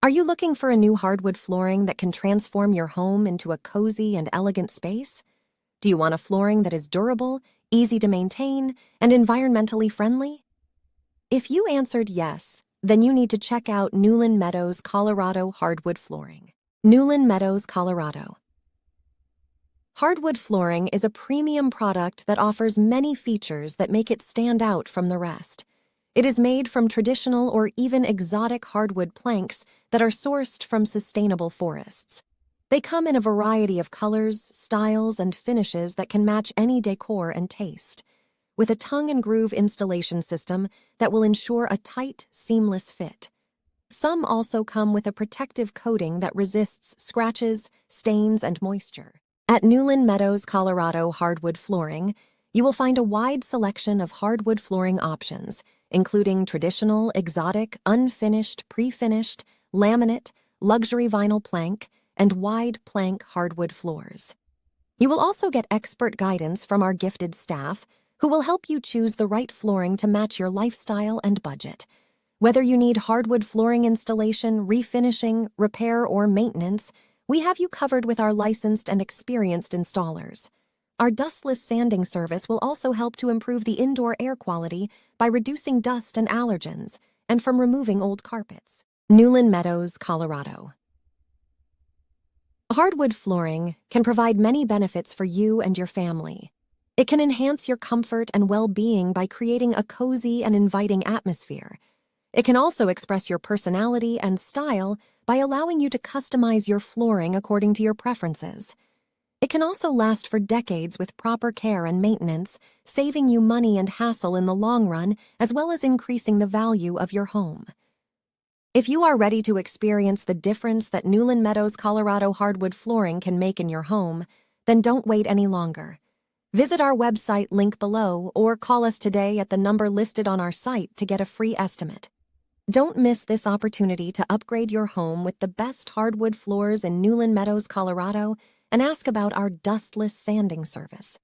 Are you looking for a new hardwood flooring that can transform your home into a cozy and elegant space? Do you want a flooring that is durable, easy to maintain, and environmentally friendly? If you answered yes, then you need to check out Newland Meadows Colorado hardwood flooring. Newland Meadows Colorado. Hardwood flooring is a premium product that offers many features that make it stand out from the rest. It is made from traditional or even exotic hardwood planks that are sourced from sustainable forests. They come in a variety of colors, styles, and finishes that can match any decor and taste, with a tongue-and-groove installation system that will ensure a tight, seamless fit. Some also come with a protective coating that resists scratches, stains, and moisture. At Newlin Meadows Colorado hardwood flooring, you will find a wide selection of hardwood flooring options, including traditional, exotic, unfinished, pre-finished, laminate, luxury vinyl plank, and wide plank hardwood floors. You will also get expert guidance from our gifted staff, who will help you choose the right flooring to match your lifestyle and budget. Whether you need hardwood flooring installation, refinishing, repair, or maintenance, we have you covered with our licensed and experienced installers. Our dustless sanding service will also help to improve the indoor air quality by reducing dust and allergens, and from removing old carpets. Newlin Meadows, Colorado. Hardwood flooring can provide many benefits for you and your family. It can enhance your comfort and well-being by creating a cozy and inviting atmosphere. It can also express your personality and style by allowing you to customize your flooring according to your preferences. It can also last for decades with proper care and maintenance, saving you money and hassle in the long run, as well as increasing the value of your home. If you are ready to experience the difference that Newland Meadows Colorado hardwood flooring can make in your home, then don't wait any longer. Visit our website link below or call us today at the number listed on our site to get a free estimate. Don't miss this opportunity to upgrade your home with the best hardwood floors in Newlin Meadows, Colorado, and ask about our dustless sanding service.